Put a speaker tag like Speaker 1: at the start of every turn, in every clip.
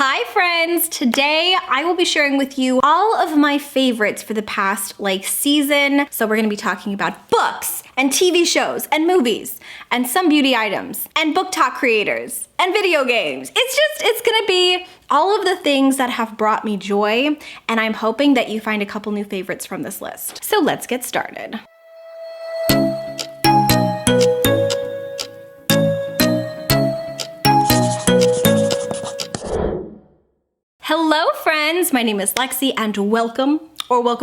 Speaker 1: Hi friends! Today I will be sharing with you all of my favorites for the past season. So we're gonna be talking about books and TV shows and movies and some beauty items and Booktok creators and video games. It's gonna be all of the things that have brought me joy, and I'm hoping that you find a couple new favorites from this list. So let's get started. Hello friends, my name is Lexi and welcome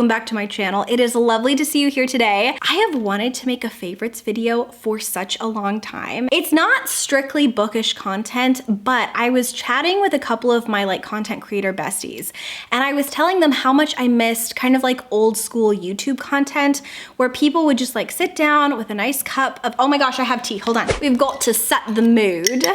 Speaker 1: back to my channel. It is lovely to see you here today. I have wanted to make a favorites video for such a long time. It's not strictly bookish content, but I was chatting with a couple of my content creator besties, and I was telling them how much I missed kind of old school YouTube content where people would just sit down with a nice cup of, oh my gosh, I have tea, hold on. We've got to set the mood.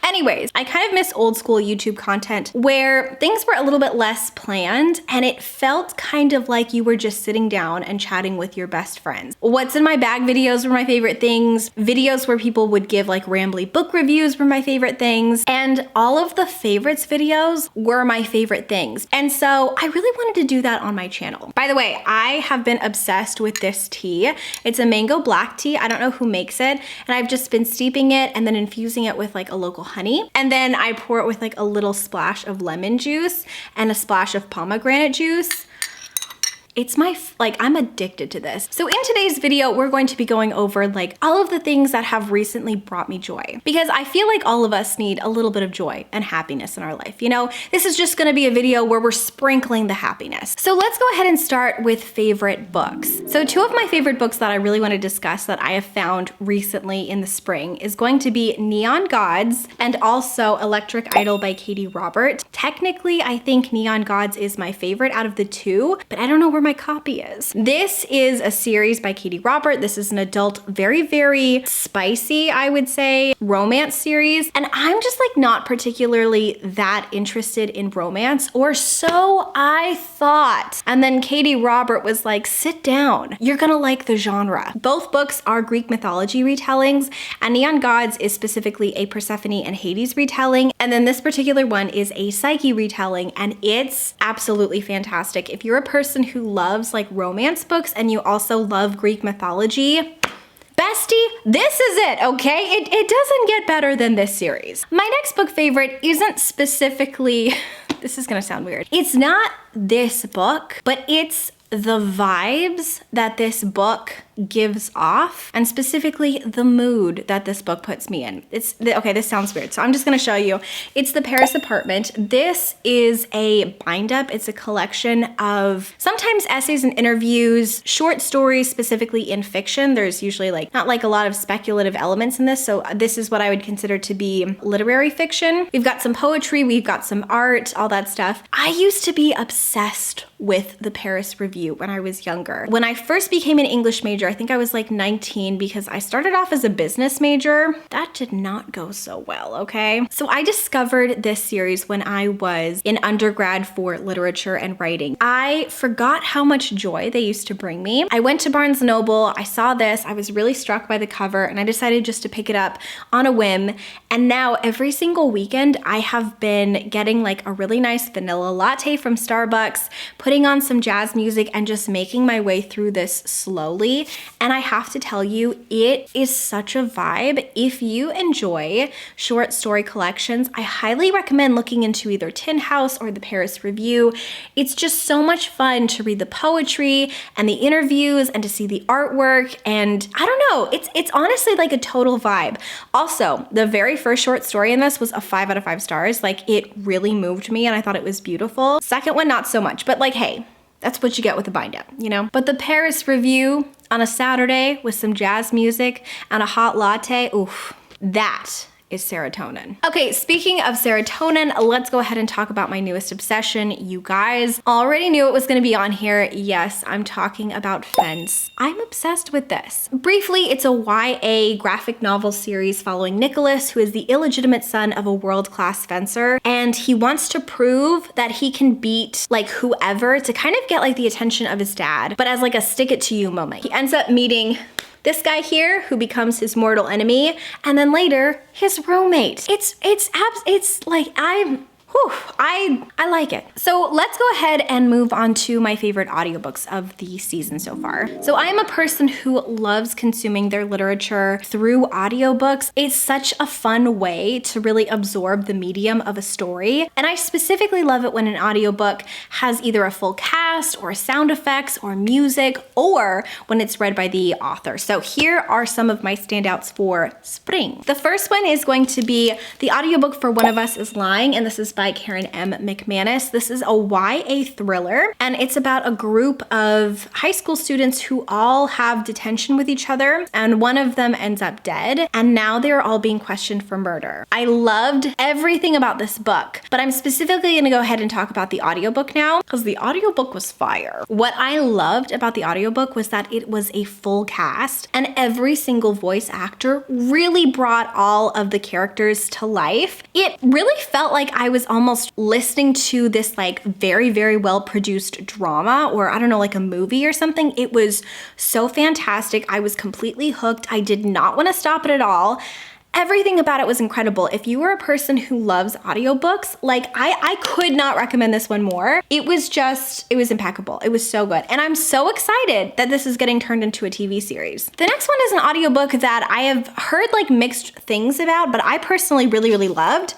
Speaker 1: Anyways, I kind of miss old school YouTube content where things were a little bit less planned and it felt kind of like you were just sitting down and chatting with your best friends. What's in my bag videos were my favorite things. Videos where people would give rambly book reviews were my favorite things. And all of the favorites videos were my favorite things. And so I really wanted to do that on my channel. By the way, I have been obsessed with this tea. It's a mango black tea. I don't know who makes it. And I've just been steeping it and then infusing it with a local honey. And then I pour it with a little splash of lemon juice and a splash of pomegranate juice. It's my, I'm addicted to this. So in today's video, we're going to be going over all of the things that have recently brought me joy, because I feel like all of us need a little bit of joy and happiness in our life. You know, this is just gonna be a video where we're sprinkling the happiness. So let's go ahead and start with favorite books. So two of my favorite books that I really want to discuss that I have found recently in the spring is going to be Neon Gods and also Electric Idol by Katie Robert. Technically, I think Neon Gods is my favorite out of the two, but I don't know where my copy is. This is a series by Katie Robert. This is an adult, very spicy, I would say, romance series. And I'm just not particularly that interested in romance, or so I thought. And then Katie Robert was like, sit down, you're gonna like the genre. Both books are Greek mythology retellings, and Neon Gods is specifically a Persephone and Hades retelling. And then this particular one is a Psyche retelling, and it's absolutely fantastic. If you're a person who loves romance books and you also love Greek mythology, bestie, this is it, okay? It doesn't get better than this series. My next book favorite isn't specifically, this is gonna sound weird. It's not this book, but it's the vibes that this book gives off, and specifically the mood that this book puts me in. Okay, this sounds weird, so I'm just gonna show you. It's The Paris Apartment. This is a bind up. It's a collection of sometimes essays and interviews, short stories, specifically in fiction. There's usually not a lot of speculative elements in this, so this is what I would consider to be literary fiction. We've got some poetry, we've got some art, all that stuff. I used to be obsessed with the Paris Review when I was younger. When I first became an English major, I think I was 19, because I started off as a business major. That did not go so well, okay? So I discovered this series when I was in undergrad for literature and writing. I forgot how much joy they used to bring me. I went to Barnes & Noble, I saw this, I was really struck by the cover, and I decided just to pick it up on a whim. And now every single weekend, I have been getting a really nice vanilla latte from Starbucks, putting on some jazz music, and just making my way through this slowly. And I have to tell you, it is such a vibe. If you enjoy short story collections, I highly recommend looking into either Tin House or the Paris Review. It's just so much fun to read the poetry and the interviews and to see the artwork. And I don't know, it's honestly a total vibe. Also, the very first short story in this was a 5 out of 5 stars. It really moved me and I thought it was beautiful. Second one, not so much, but hey, that's what you get with a bind up, you know? But the Paris Review on a Saturday with some jazz music and a hot latte, oof, that is serotonin. Okay, speaking of serotonin, let's go ahead and talk about my newest obsession. You guys already knew it was gonna be on here. Yes, I'm talking about Fence. I'm obsessed with this. Briefly, it's a YA graphic novel series following Nicholas, who is the illegitimate son of a world-class fencer, and he wants to prove that he can beat whoever to kind of get the attention of his dad, but as a stick it to you moment. He ends up meeting this guy here who becomes his mortal enemy, and then later his roommate. I like it. So let's go ahead and move on to my favorite audiobooks of the season so far. So I am a person who loves consuming their literature through audiobooks. It's such a fun way to really absorb the medium of a story. And I specifically love it when an audiobook has either a full cast or sound effects or music, or when it's read by the author. So here are some of my standouts for spring. The first one is going to be the audiobook for One of Us is Lying, and this is by Karen M Mcmanus. This is a YA thriller, and it's about a group of high school students who all have detention with each other, and one of them ends up dead, and now they're all being questioned for murder. I loved everything about this book, but I'm specifically gonna go ahead and talk about the audiobook now, because the audiobook was fire. What I loved about the audiobook was that it was a full cast, and every single voice actor really brought all of the characters to life. It really felt like I was almost listening to this like very, very well produced drama, or I don't know, like a movie or something. It was so fantastic. I was completely hooked. I did not want to stop it at all. Everything about it was incredible. If you were a person who loves audiobooks, like I could not recommend this one more. It was impeccable. It was so good. And I'm so excited that this is getting turned into a TV series. The next one is an audiobook that I have heard like mixed things about, but I personally really, really loved.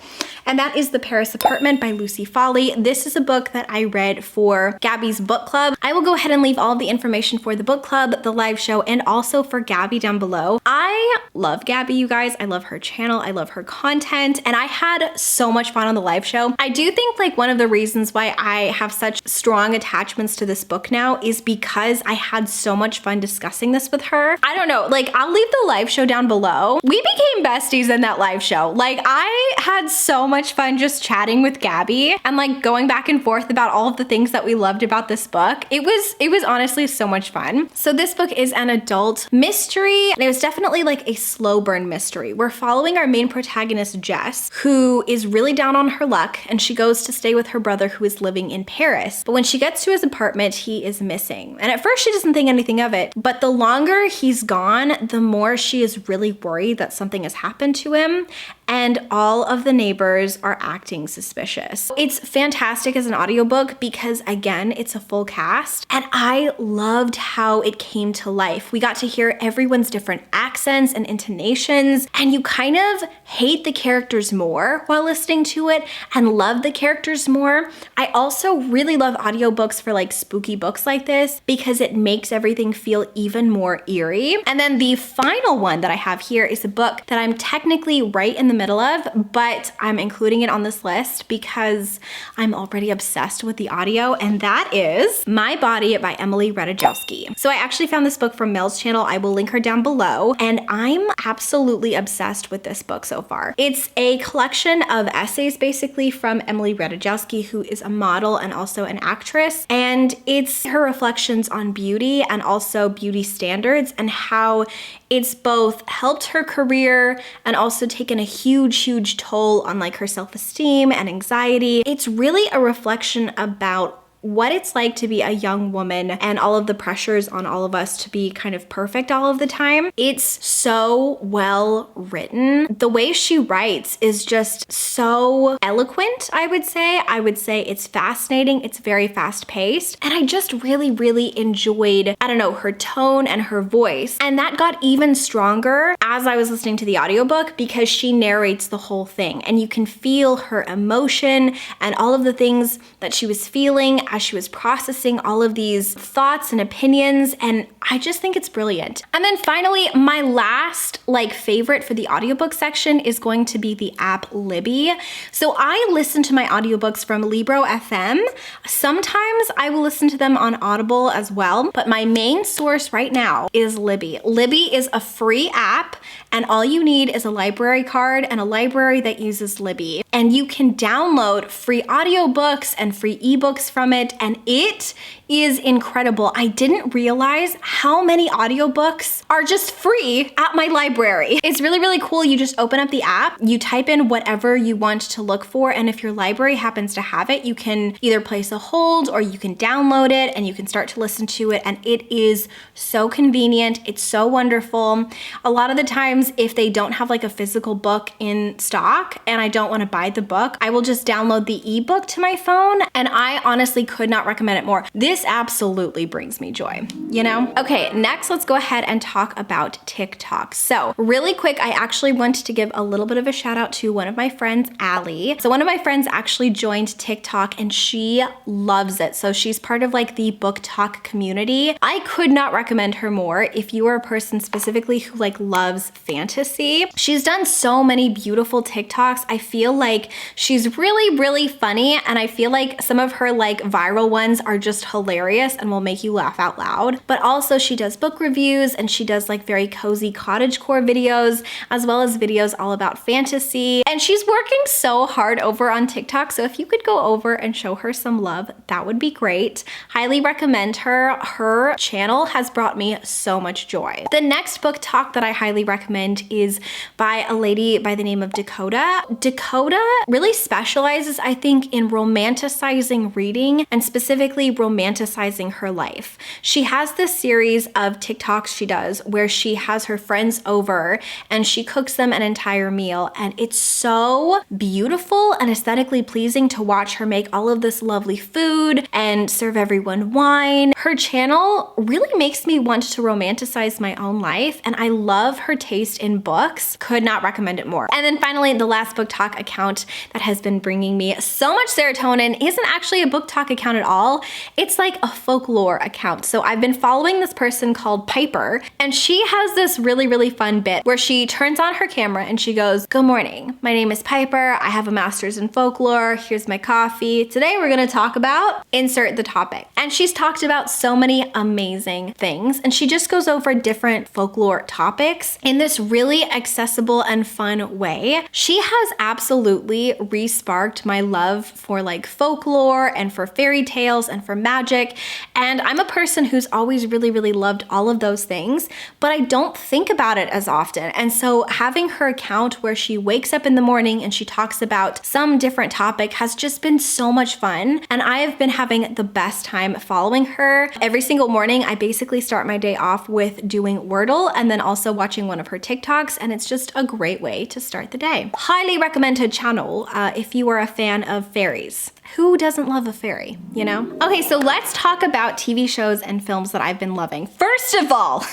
Speaker 1: And that is The Paris Apartment by Lucy Foley. This is a book that I read for Gabby's book club. I will go ahead and leave all of the information for the book club, the live show, and also for Gabby down below. I love Gabby, you guys. I love her channel. I love her content. And I had so much fun on the live show. I do think like one of the reasons why I have such strong attachments to this book now is because I had so much fun discussing this with her. I don't know, like I'll leave the live show down below. We became besties in that live show. Like I had so much fun just chatting with Gabby and like going back and forth about all of the things that we loved about this book. It was honestly so much fun. So this book is an adult mystery, and it was definitely like a slow burn mystery. We're following our main protagonist, Jess, who is really down on her luck, and she goes to stay with her brother who is living in Paris. But when she gets to his apartment, he is missing. And at first she doesn't think anything of it, but the longer he's gone, the more she is really worried that something has happened to him, and all of the neighbors are acting suspicious. It's fantastic as an audiobook because again, it's a full cast, and I loved how it came to life. We got to hear everyone's different accents and intonations, and you kind of hate the characters more while listening to it and love the characters more. I also really love audiobooks for like spooky books like this because it makes everything feel even more eerie. And then the final one that I have here is a book that I'm technically right in the middle of, but I'm including it on this list because I'm already obsessed with the audio, and that is My Body by Emily Ratajkowski. So I actually found this book from Mel's channel. I will link her down below, and I'm absolutely obsessed with this book so far. It's a collection of essays basically from Emily Ratajkowski, who is a model and also an actress, and it's her reflections on beauty and also beauty standards and how it's both helped her career and also taken a huge toll on like her self-esteem and anxiety. It's really a reflection about what it's like to be a young woman and all of the pressures on all of us to be kind of perfect all of the time. It's so well written. The way she writes is just so eloquent, I would say. I would say it's fascinating. It's very fast paced. And I just really enjoyed, I don't know, her tone and her voice. And that got even stronger as I was listening to the audiobook because she narrates the whole thing and you can feel her emotion and all of the things that she was feeling as she was processing all of these thoughts and opinions, and I just think it's brilliant. And then finally, my last like favorite for the audiobook section is going to be the app Libby. So I listen to my audiobooks from Libro FM. Sometimes I will listen to them on Audible as well, but my main source right now is Libby. Libby is a free app, and all you need is a library card and a library that uses Libby. And you can download free audiobooks and free ebooks from it. it, and it is incredible. I didn't realize how many audiobooks are just free at my library. It's really, really cool. You just open up the app, you type in whatever you want to look for, and if your library happens to have it, you can either place a hold or you can download it and you can start to listen to it, and it is so convenient. It's so wonderful. A lot of the times, if they don't have like a physical book in stock and I don't want to buy the book, I will just download the ebook to my phone, and I honestly could not recommend it more. This absolutely brings me joy, you know? Okay, next let's go ahead and talk about TikTok. So really quick, I actually want to give a little bit of a shout out to one of my friends, Allie. So one of my friends actually joined TikTok and she loves it. So she's part of like the Booktok community. I could not recommend her more if you are a person specifically who like loves fantasy. She's done so many beautiful TikToks. I feel like she's really, really funny, and I feel like some of her like viral ones are just hilarious and will make you laugh out loud. But also she does book reviews and she does like very cozy cottagecore videos, as well as videos all about fantasy. And she's working so hard over on TikTok. So if you could go over and show her some love, that would be great. Highly recommend her. Her channel has brought me so much joy. The next book talk that I highly recommend is by a lady by the name of Dakota. Dakota really specializes, I think, in romanticizing reading and specifically romanticizing her life. She has this series of TikToks she does where she has her friends over and she cooks them an entire meal, and it's so beautiful and aesthetically pleasing to watch her make all of this lovely food and serve everyone wine. Her channel really makes me want to romanticize my own life, and I love her taste in books. Could not recommend it more. And then finally, the last Booktok account that has been bringing me so much serotonin isn't actually a Booktok account at all. It's like a folklore account. So I've been following this person called Piper, and she has this really, really fun bit where she turns on her camera and she goes, "Good morning. My name is Piper. I have a master's in folklore. Here's my coffee. Today we're gonna talk about," insert the topic. And she's talked about so many amazing things, and she just goes over different folklore topics in this really accessible and fun way. She has absolutely re-sparked my love for like folklore and for fairy tales and for magic. And I'm a person who's always really, really loved all of those things, but I don't think about it as often. And so having her account where she wakes up in the morning and she talks about some different topic has just been so much fun. And I have been having the best time following her. Every single morning, I basically start my day off with doing Wordle and then also watching one of her TikToks, and it's just a great way to start the day. Highly recommend her channel if you are a fan of fairies. Who doesn't love a fairy, you know? Okay, so let's talk about TV shows and films that I've been loving. First of all,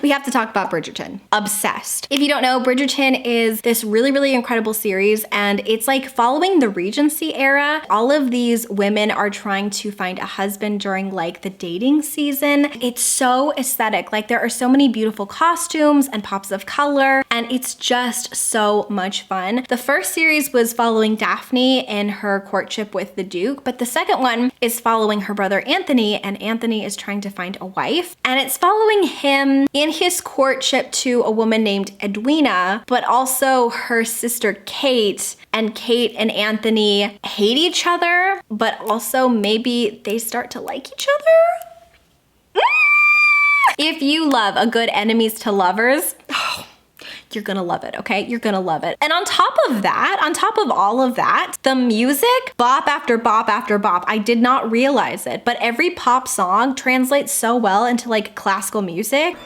Speaker 1: we have to talk about Bridgerton. Obsessed. If you don't know, Bridgerton is this really, really incredible series, and it's like following the Regency era. All of these women are trying to find a husband during like the dating season. It's so aesthetic. Like there are so many beautiful costumes and pops of color, and it's just so much fun. The first series was following Daphne in her courtship with the Duke, but the second one is following her brother Anthony, and Anthony is trying to find a wife, and it's following him in his courtship to a woman named Edwina, but also her sister Kate, and Kate and Anthony hate each other, but also maybe they start to like each other. If you love a good enemies to lovers, you're gonna love it, okay? You're gonna love it. And on top of that, on top of all of that, the music, bop after bop after bop. I did not realize it, but every pop song translates so well into like classical music.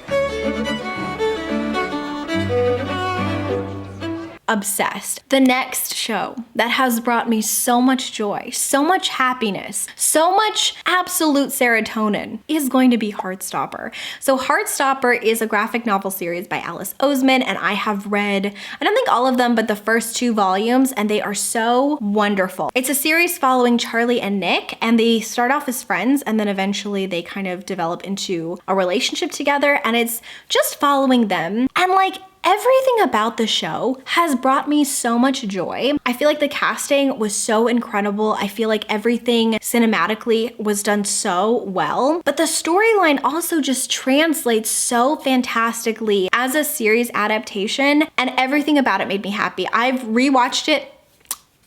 Speaker 1: Obsessed. The next show that has brought me so much joy, so much happiness, so much absolute serotonin is going to be Heartstopper. So Heartstopper is a graphic novel series by Alice Oseman, and I have read, I don't think all of them, but the first 2 volumes, and they are so wonderful. It's a series following Charlie and Nick, and they start off as friends, and then eventually they kind of develop into a relationship together, and it's just following them. And like, everything about the show has brought me so much joy. I feel like the casting was so incredible. I feel like everything cinematically was done so well, but the storyline also just translates so fantastically as a series adaptation, and everything about it made me happy. I've rewatched it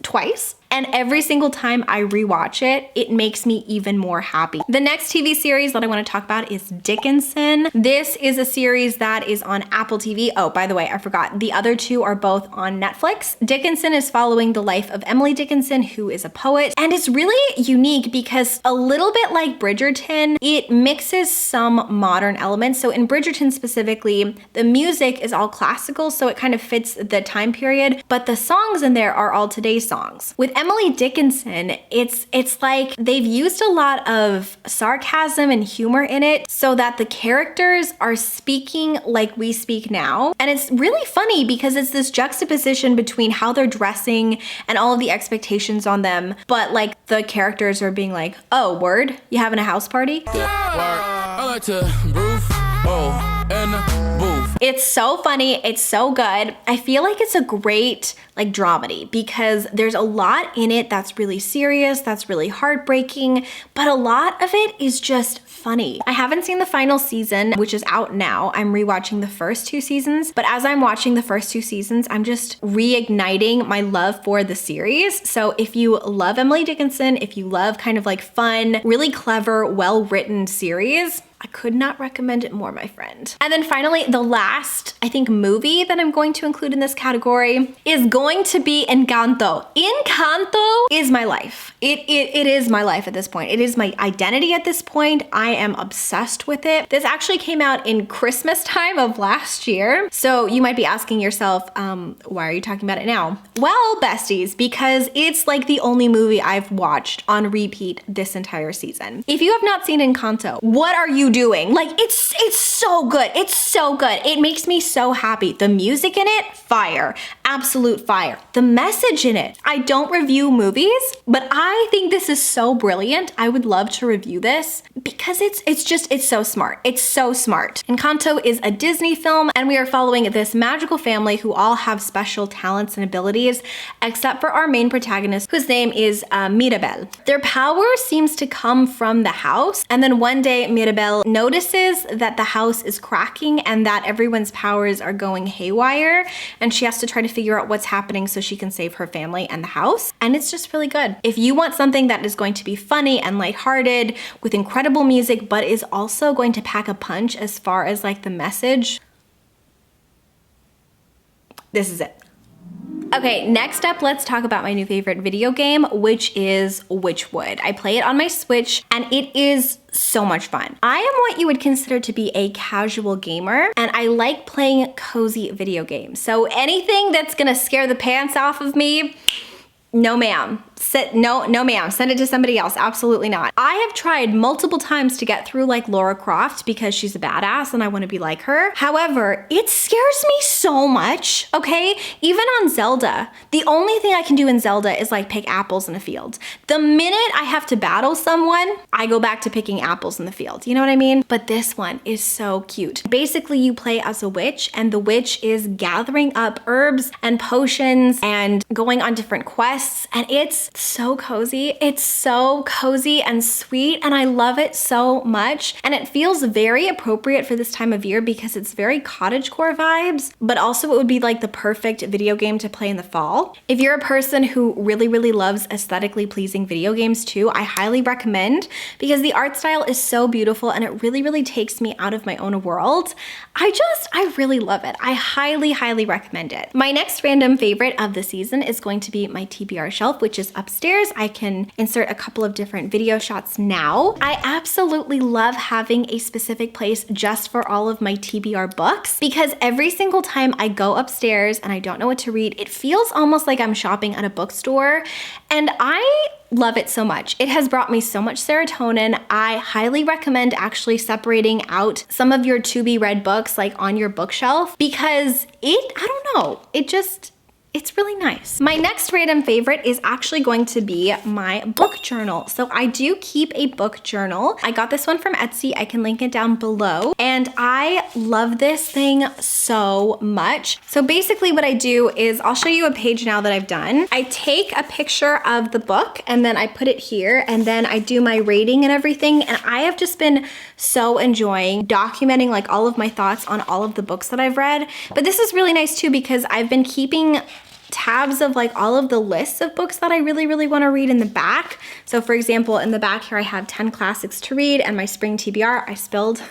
Speaker 1: twice, And every single time I rewatch it, it makes me even more happy. The next TV series that I want to talk about is Dickinson. This is a series that is on Apple TV. Oh, by the way, I forgot. The other two are both on Netflix. Dickinson is following the life of Emily Dickinson, who is a poet. And it's really unique because a little bit like Bridgerton, it mixes some modern elements. So in Bridgerton specifically, the music is all classical, so it kind of fits the time period, but the songs in there are all today's songs. With Emily Dickinson, it's like they've used a lot of sarcasm and humor in it so that the characters are speaking like we speak now. And it's really funny because it's this juxtaposition between how they're dressing and all of the expectations on them, but like the characters are being like, oh, word? You having a house party?
Speaker 2: I like to roof, and booth.
Speaker 1: It's so funny, it's so good. I feel like it's a great like dramedy because there's a lot in it that's really serious, that's really heartbreaking, but a lot of it is just funny. I haven't seen the final season, which is out now. I'm rewatching the first 2 seasons, but as I'm watching the first 2 seasons, I'm just reigniting my love for the series. So if you love Emily Dickinson, if you love kind of like fun, really clever, well-written series, I could not recommend it more, my friend. And then finally, the last, I think, movie that I'm going to include in this category is going to be Encanto. Encanto is my life. It is my life at this point. It is my identity at this point. I am obsessed with it. This actually came out in Christmas time of last year. So you might be asking yourself, why are you talking about it now? Well, besties, because it's like the only movie I've watched on repeat this entire season. If you have not seen Encanto, what are you doing? Like, it's so good. It's so good. It makes me so happy. The music in it, fire. Absolute fire. The message in it. I don't review movies, but I think this is so brilliant. I would love to review this because it's so smart. It's so smart. Encanto is a Disney film, and we are following this magical family who all have special talents and abilities, except for our main protagonist, whose name is Mirabel. Their power seems to come from the house, and then one day Mirabel notices that the house is cracking and that everyone's powers are going haywire, and she has to try to figure out what's happening so she can save her family and the house. And it's just really good. If you want something that is going to be funny and lighthearted with incredible music, but is also going to pack a punch as far as like the message, this is it. Okay, next up, let's talk about my new favorite video game, which is Witchwood. I play it on my Switch, and it is so much fun. I am what you would consider to be a casual gamer, and I like playing cozy video games. So anything that's gonna scare the pants off of me, no ma'am. No ma'am, send it to somebody else. Absolutely not. I have tried multiple times to get through like Lara Croft because she's a badass and I want to be like her. However, it scares me so much, okay? Even on Zelda, the only thing I can do in Zelda is like pick apples in a field. The minute I have to battle someone, I go back to picking apples in the field. You know what I mean? But this one is so cute. Basically, you play as a witch, and the witch is gathering up herbs and potions and going on different quests, and it's so cozy. It's so cozy and sweet, and I love it so much. And it feels very appropriate for this time of year because it's very cottagecore vibes, but also it would be like the perfect video game to play in the fall. If you're a person who really, really loves aesthetically pleasing video games too, I highly recommend because the art style is so beautiful and it really, really takes me out of my own world. I really love it. I highly, highly recommend it. My next random favorite of the season is going to be my TBR shelf, which is upstairs. I can insert a couple of different video shots now. I absolutely love having a specific place just for all of my TBR books because every single time I go upstairs and I don't know what to read, it feels almost like I'm shopping at a bookstore, and I love it so much. It has brought me so much serotonin. I highly recommend actually separating out some of your to be read books like on your bookshelf because I don't know, it's really nice. My next random favorite is actually going to be my book journal. So I do keep a book journal. I got this one from Etsy. I can link it down below. And I love this thing so much. So basically what I do is I'll show you a page now that I've done. I take a picture of the book and then I put it here and then I do my rating and everything. And I have just been so enjoying documenting like all of my thoughts on all of the books that I've read. But this is really nice too because I've been keeping tabs of like all of the lists of books that I really, really want to read in the back. So for example, in the back here, I have 10 classics to read and my spring TBR. I spilled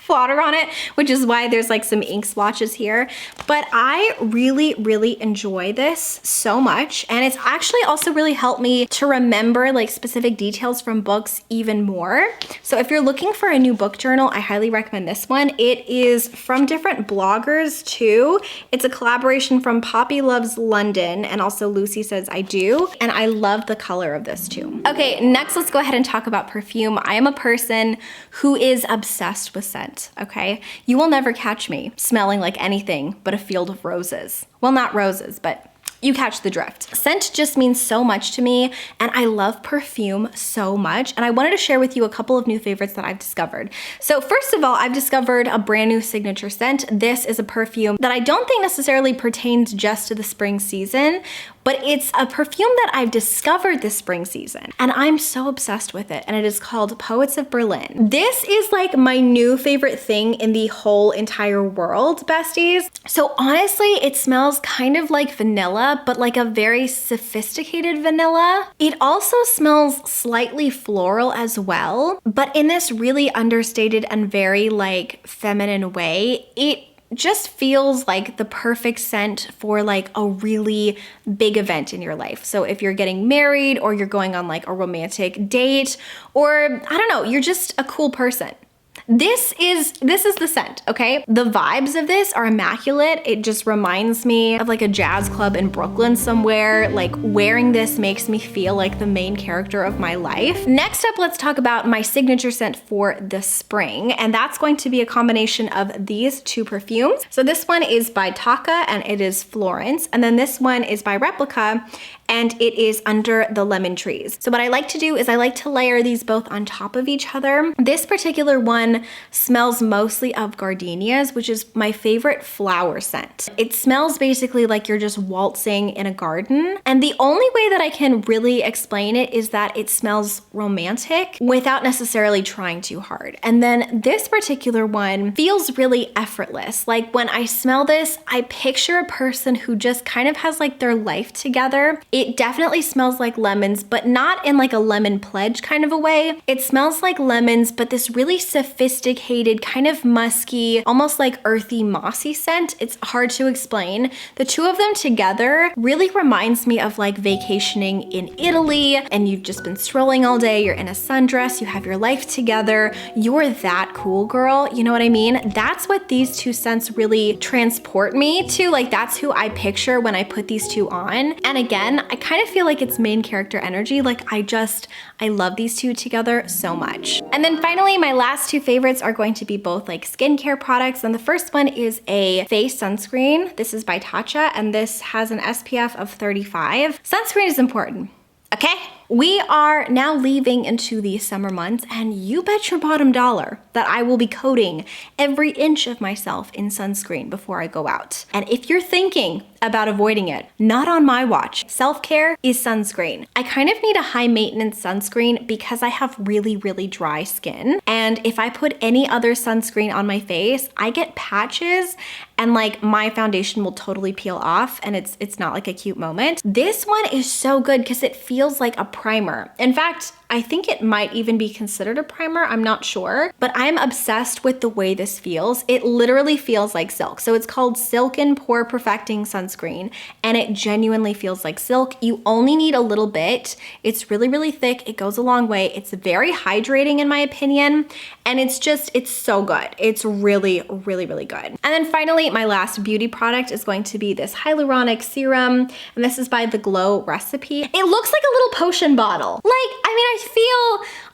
Speaker 1: water on it, which is why there's like some ink splotches here. But I really, really enjoy this so much. And it's actually also really helped me to remember like specific details from books even more. So if you're looking for a new book journal, I highly recommend this one. It is from different bloggers too. It's a collaboration from Poppy Loves London and also Lucy Says I Do. And I love the color of this too. Okay, next let's go ahead and talk about perfume. I am a person who is obsessed with scent. Okay? You will never catch me smelling like anything but a field of roses. Well, not roses, but you catch the drift. Scent just means so much to me, and I love perfume so much, and I wanted to share with you a couple of new favorites that I've discovered. So first of all, I've discovered a brand new signature scent. This is a perfume that I don't think necessarily pertains just to the spring season, but it's a perfume that I've discovered this spring season, and I'm so obsessed with it, and it is called Poets of Berlin. This is like my new favorite thing in the whole entire world, besties. So honestly, it smells kind of like vanilla, but like a very sophisticated vanilla. It also smells slightly floral as well, but in this really understated and very like feminine way. It just feels like the perfect scent for like a really big event in your life. So if you're getting married or you're going on like a romantic date, or I don't know, you're just a cool person. This is the scent, okay? The vibes of this are immaculate. It just reminds me of like a jazz club in Brooklyn somewhere. Like wearing this makes me feel like the main character of my life. Next up, let's talk about my signature scent for the spring. And that's going to be a combination of these two perfumes. So this one is by Pacat and it is Florence. And then this one is by Replica and it is Under the Lemon Trees. So what I like to do is I like to layer these both on top of each other. This particular one smells mostly of gardenias, which is my favorite flower scent. It smells basically like you're just waltzing in a garden. And the only way that I can really explain it is that it smells romantic without necessarily trying too hard. And then this particular one feels really effortless. Like when I smell this, I picture a person who just kind of has like their life together. It definitely smells like lemons, but not in like a lemon pledge kind of a way. It smells like lemons, but this really sophisticated, kind of musky, almost like earthy, mossy scent. It's hard to explain. The two of them together really reminds me of like vacationing in Italy, and you've just been strolling all day, you're in a sundress, you have your life together, you're that cool girl, you know what I mean? That's what these two scents really transport me to. Like that's who I picture when I put these two on. And again, I kind of feel like it's main character energy. Like I love these two together so much. And then finally, my last two favorites are going to be both like skincare products. And the first one is a face sunscreen. This is by Tatcha, and this has an SPF of 35. Sunscreen is important, okay? We are now leaving into the summer months, and you bet your bottom dollar that I will be coating every inch of myself in sunscreen before I go out. And if you're thinking about avoiding it, not on my watch. Self-care is sunscreen. I kind of need a high maintenance sunscreen because I have really, really dry skin. And if I put any other sunscreen on my face, I get patches and like my foundation will totally peel off, and it's not like a cute moment. This one is so good because it feels like a primer. In fact, I think it might even be considered a primer, I'm not sure, but I'm obsessed with the way this feels. It literally feels like silk. So it's called Silken Pore Perfecting Sunscreen, and it genuinely feels like silk. You only need a little bit. It's really, really thick. It goes a long way. It's very hydrating in my opinion, and it's so good. It's really, really, really good. And then finally, my last beauty product is going to be this hyaluronic serum, and this is by The Glow Recipe. It looks like a little potion bottle. Like, I mean,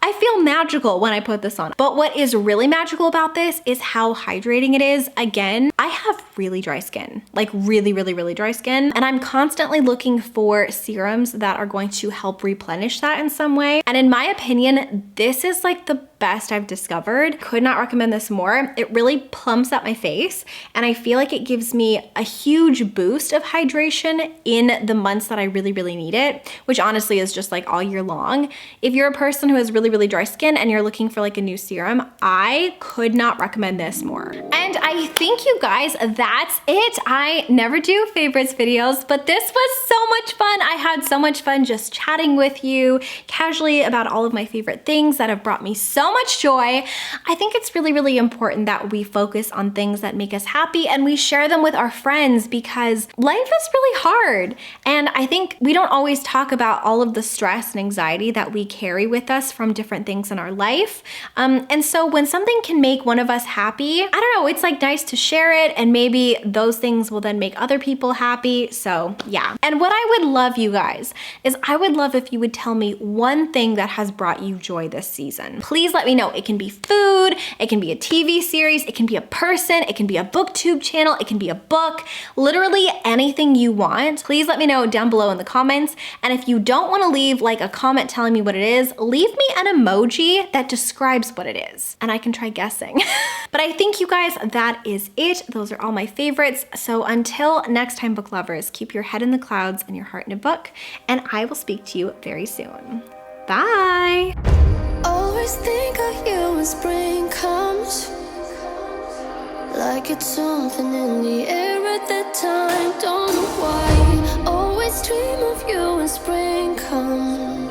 Speaker 1: I feel magical when I put this on. But what is really magical about this is how hydrating it is. Again, I have really dry skin, like really, really, really dry skin. And I'm constantly looking for serums that are going to help replenish that in some way. And in my opinion, this is like the best I've discovered. Could not recommend this more. It really plumps up my face, and I feel like it gives me a huge boost of hydration in the months that I really, really need it, which honestly is just like all year long. If you're a person who has really, really, really dry skin and you're looking for like a new serum, I could not recommend this more. And I think you guys, that's it. I never do favorites videos, but this was so much fun. I had so much fun just chatting with you casually about all of my favorite things that have brought me so much joy. I think it's really, really important that we focus on things that make us happy and we share them with our friends because life is really hard. And I think we don't always talk about all of the stress and anxiety that we carry with us from different things in our life. And so when something can make one of us happy, I don't know, it's like nice to share it and maybe those things will then make other people happy. So yeah. And what I would love, you guys, is I would love if you would tell me one thing that has brought you joy this season. Please let me know. It can be food, it can be a TV series, it can be a person, it can be a booktube channel, it can be a book, literally anything you want. Please let me know down below in the comments. And if you don't want to leave like a comment telling me what it is, leave me an emoji that describes what it is and I can try guessing. But I think you guys, that is it. Those are all my favorites. So until next time, book lovers, keep your head in the clouds and your heart in a book, and I will speak to you very soon. Bye.
Speaker 3: Always think of you when spring comes, like it's something in the air at that time. Don't know why. Always dream of you when spring comes.